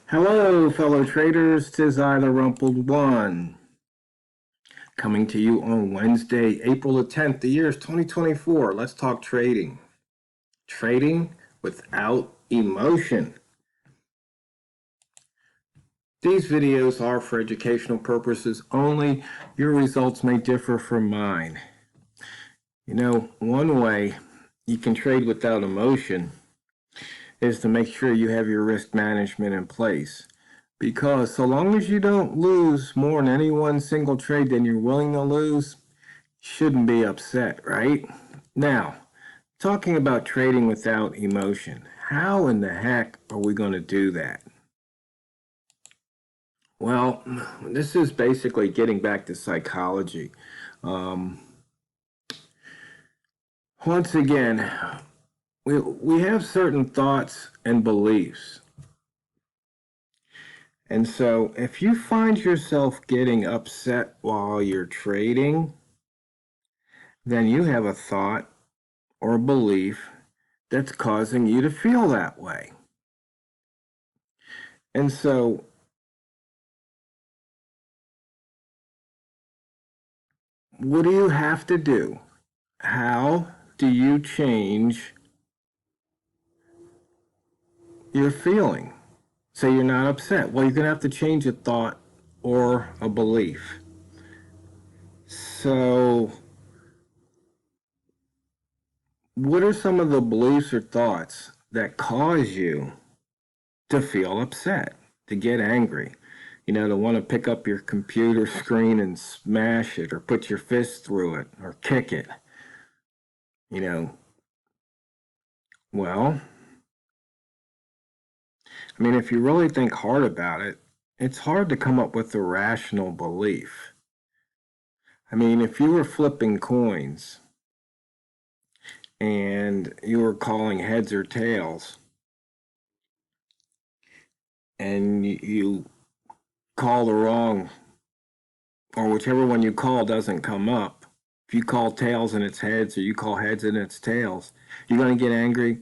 Hello, fellow traders. 'Tis I, TheRumpledOne, coming to you on Wednesday, April the 10th. The year is 2024. Let's talk trading. Trading without emotion. These videos are for educational purposes only. Your results may differ from mine. You know, one way you can trade without emotion is to make sure you have your risk management in place. Because so long as you don't lose more in any one single trade than you're willing to lose, you shouldn't be upset, right? Now, talking about trading without emotion, how in the heck are we going to do that? Well, this is basically getting back to psychology. Once again, we have certain thoughts and beliefs. And so if you find yourself getting upset while you're trading, then you have a thought or a belief that's causing you to feel that way. And so what do you have to do? How do you change your feeling so you're not upset? Well, you're going to have to change a thought or a belief. So what are some of the beliefs or thoughts that cause you to feel upset, to get angry? You know, to want to pick up your computer screen and smash it, or put your fist through it, or kick it. You know, well, I mean, if you really think hard about it, it's hard to come up with a rational belief. I mean, if you were flipping coins and you were calling heads or tails, and you call the wrong, or whichever one you call doesn't come up, if you call tails and it's heads, or you call heads and it's tails, you're going to get angry,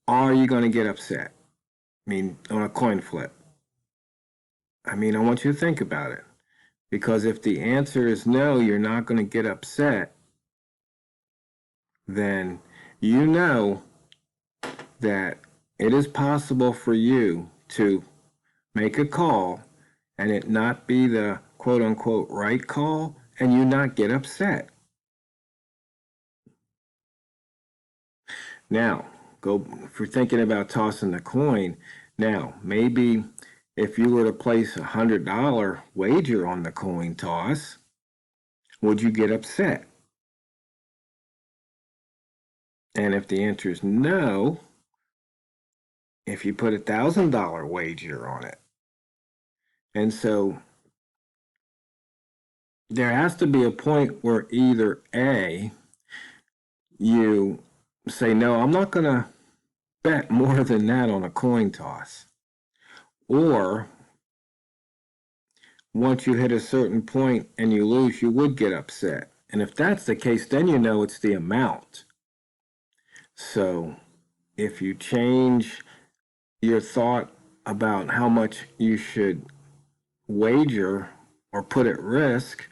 or are you going to get upset? I mean, on a coin flip. I mean, I want you to think about it. Because if the answer is no, you're not going to get upset, then you know that it is possible for you to make a call and it not be the quote-unquote right call, and you not get upset. Now, if you're thinking about tossing the coin, now maybe if you were to place $100 wager on the coin toss, would you get upset? And if the answer is no, if you put $1,000 wager on it. And so there has to be a point where either A, you say, no, I'm not going to bet more than that on a coin toss. Or once you hit a certain point and you lose, you would get upset. And if that's the case, then you know it's the amount. So if you change your thought about how much you should wager or put at risk,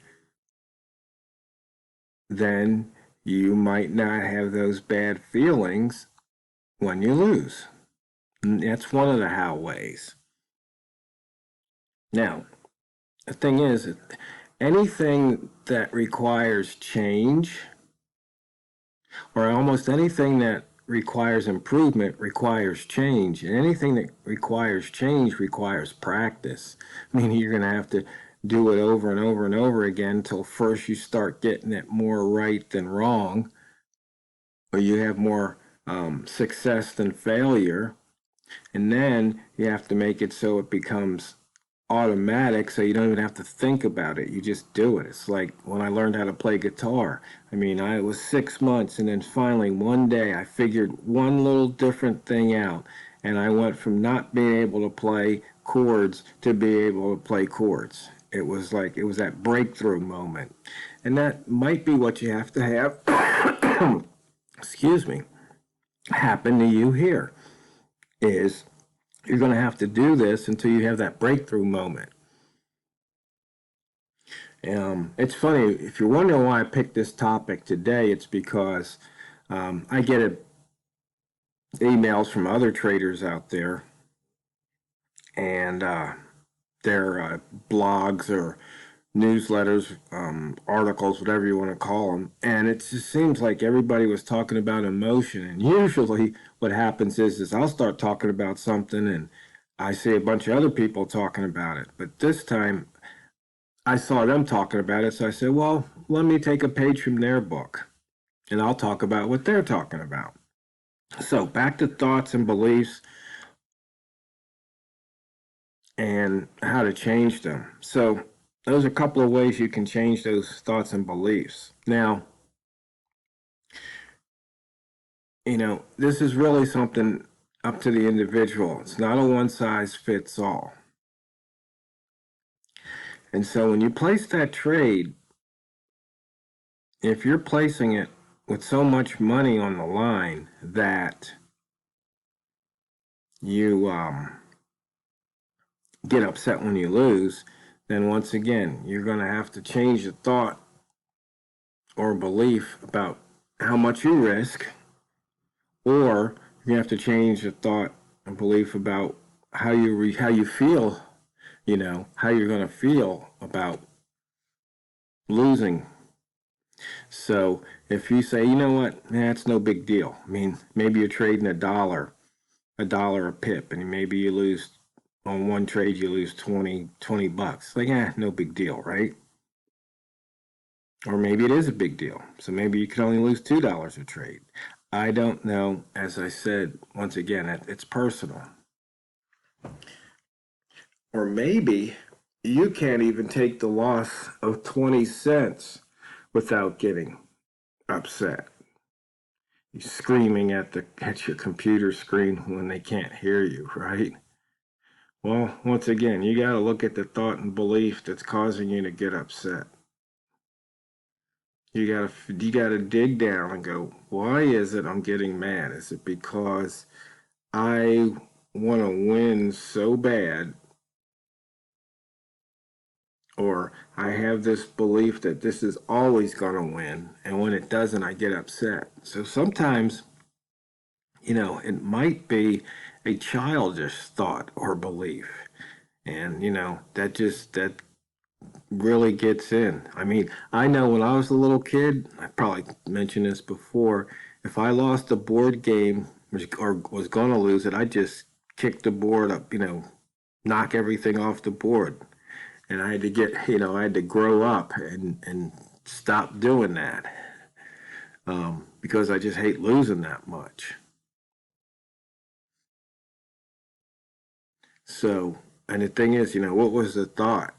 then you might not have those bad feelings when you lose. And that's one of the how ways. Now, the thing is, anything that requires change, or almost anything that requires improvement, requires change. And anything that requires change requires practice. I mean, you're going to have to do it over and over and over again until first you start getting it more right than wrong, or you have more success than failure. And then you have to make it so it becomes automatic, so you don't even have to think about it. You just do it. It's like when I learned how to play guitar. I mean, it was 6 months, and then finally one day I figured one little different thing out, and I went from not being able to play chords to be able to play chords. It was that breakthrough moment. And that might be what you have to have excuse me, happen to you here, is You're going to have to do this until you have that breakthrough moment. It's funny, if you're wondering why I picked this topic today, it's because I get emails from other traders out there, and their blogs or newsletters, articles, whatever you want to call them. And it just seems like everybody was talking about emotion. And usually what happens is I'll start talking about something and I see a bunch of other people talking about it. But this time I saw them talking about it. So I said, well, let me take a page from their book and I'll talk about what they're talking about. So back to thoughts and beliefs and how to change them. So those are a couple of ways you can change those thoughts and beliefs. Now, this is really something up to the individual. It's not a one size fits all. And so when you place that trade, if you're placing it with so much money on the line that you get upset when you lose, then once again, you're going to have to change the thought or belief about how much you risk, or you have to change the thought and belief about how you feel, how you're going to feel about losing. So if you say, you know what, it's no big deal. I mean, maybe you're trading a dollar a pip, and maybe you lose on one trade, you lose 20 bucks. Like, no big deal, right? Or maybe it is a big deal. So maybe you can only lose $2 a trade. I don't know. As I said, once again, it's personal. Or maybe you can't even take the loss of 20 cents without getting upset. You're screaming at your computer screen when they can't hear you, right? Well, once again, you got to look at the thought and belief that's causing you to get upset. You got to dig down and go, why is it I'm getting mad? Is it because I want to win so bad, or I have this belief that this is always going to win, and when it doesn't, I get upset? So sometimes, it might be a childish thought or belief, and that really gets in. I mean, I know when I was a little kid, I probably mentioned this before, if I lost a board game or was going to lose it, I just kick the board up, knock everything off the board. And I had to I had to grow up and stop doing that, because I just hate losing that much. So, and the thing is, what was the thought?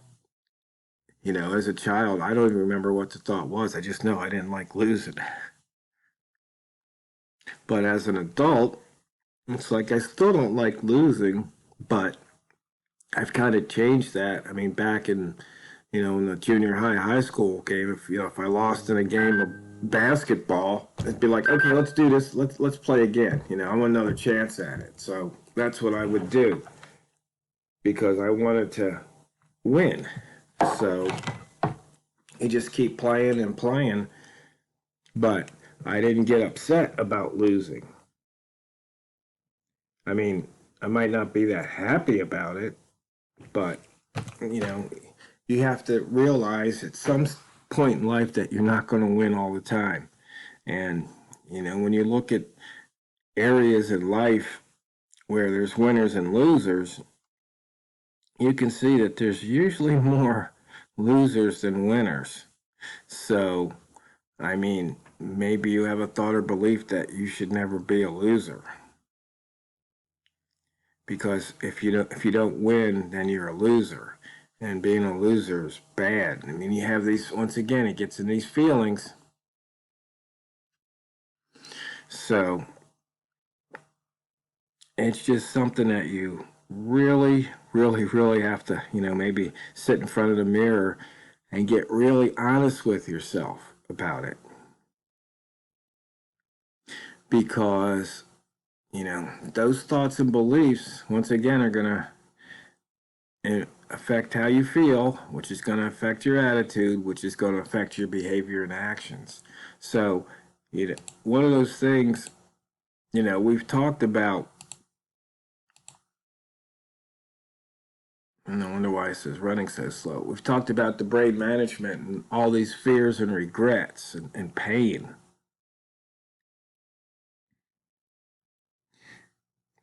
As a child, I don't even remember what the thought was. I just know I didn't like losing. But as an adult, it's like I still don't like losing, but I've kind of changed that. I mean, back in the junior high school game, if I lost in a game of basketball, it'd be like, okay, let's do this. Let's play again. I want another chance at it. So that's what I would do because I wanted to win. So you just keep playing and playing, but I didn't get upset about losing. I mean, I might not be that happy about it, but you have to realize at some point in life that you're not going to win all the time. And when you look at areas in life where there's winners and losers, you can see that there's usually more losers than winners. So, I mean, maybe you have a thought or belief that you should never be a loser. Because if you don't win, then you're a loser. And being a loser is bad. I mean, you have these, once again, it gets in these feelings. So it's just something that you really, really, really have to, maybe sit in front of the mirror and get really honest with yourself about it. Because, those thoughts and beliefs, once again, are going to affect how you feel, which is going to affect your attitude, which is going to affect your behavior and actions. So, one of those things, we've talked about. No wonder why it says running so slow. We've talked about the brain management and all these fears and regrets and pain.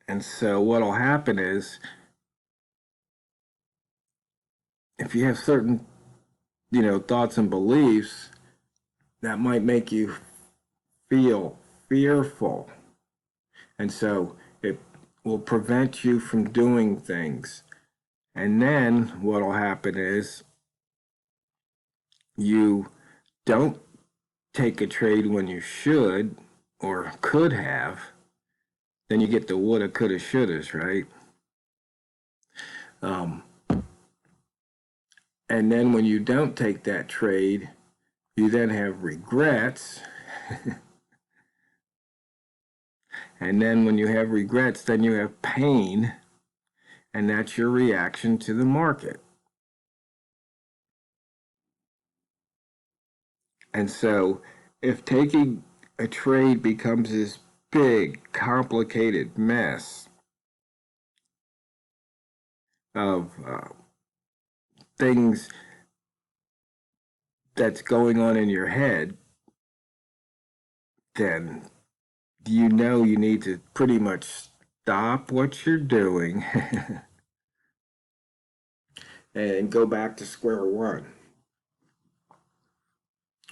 And so what'll happen is, if you have certain, thoughts and beliefs, that might make you feel fearful. And so it will prevent you from doing things. And then what'll happen is you don't take a trade when you should or could have. Then you get the woulda, coulda, shouldas, right? And then when you don't take that trade, you then have regrets. And then when you have regrets, then you have pain. And that's your reaction to the market. And so if taking a trade becomes this big, complicated mess of things that's going on in your head, then you need to pretty much stop what you're doing and go back to square one.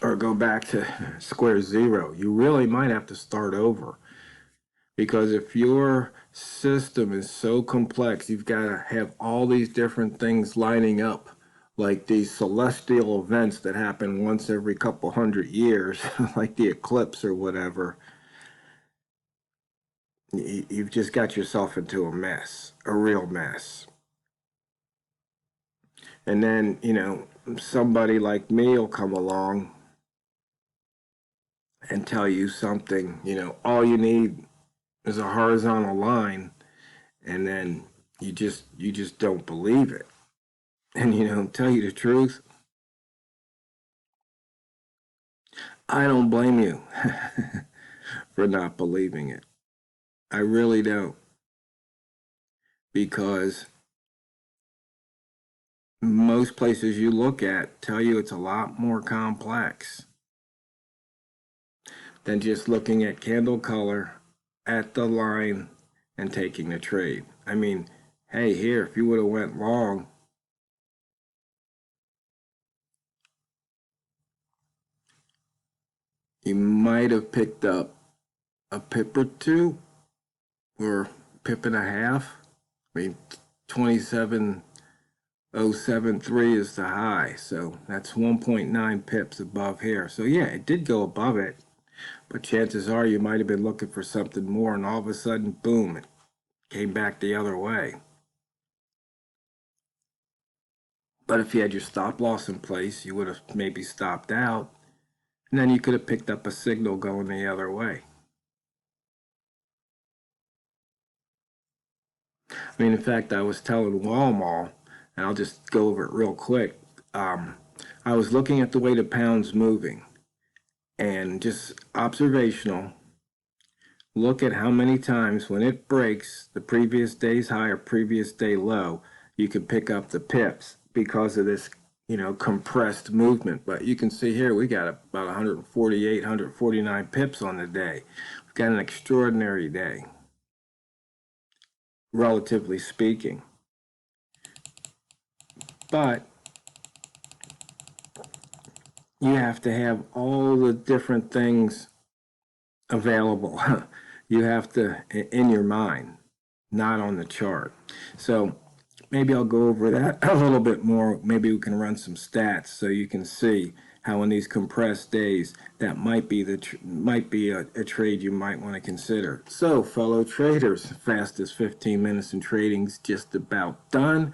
Or go back to square zero. You really might have to start over. Because if your system is so complex, you've got to have all these different things lining up, like these celestial events that happen once every couple hundred years, like the eclipse or whatever. You've just got yourself into a mess, a real mess. And then, somebody like me will come along and tell you something, all you need is a horizontal line, and then you just don't believe it. And tell you the truth, I don't blame you for not believing it. I really don't. Because most places you look at tell you it's a lot more complex than just looking at candle color at the line and taking the trade. I mean, hey, here, if you would have went long, you might have picked up a pip or two, or pip and a half. I mean, 27.073 is the high, so that's 1.9 pips above here. So yeah, it did go above it, but chances are you might have been looking for something more, and all of a sudden, boom, it came back the other way. But if you had your stop loss in place, you would have maybe stopped out, and then you could have picked up a signal going the other way. I mean, in fact, I was telling Walmart, and I'll just go over it real quick. I was looking at the way the pound's moving, and just observational, look at how many times when it breaks the previous day's high or previous day low, you can pick up the pips because of this, compressed movement. But you can see here, we got about 148, 149 pips on the day. We've got an extraordinary day, relatively speaking. But you have to have all the different things available. You have to, in your mind, not on the chart. So maybe I'll go over that a little bit more. Maybe we can run some stats so you can see how in these compressed days that might be a trade you might want to consider. So, fellow traders, fastest 15 minutes in trading's just about done.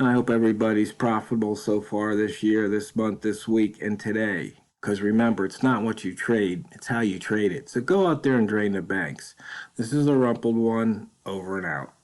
I hope everybody's profitable so far this year, this month, this week, and today. Because remember, it's not what you trade, it's how you trade it. So go out there and drain the banks. This is the Rumpled One, over and out.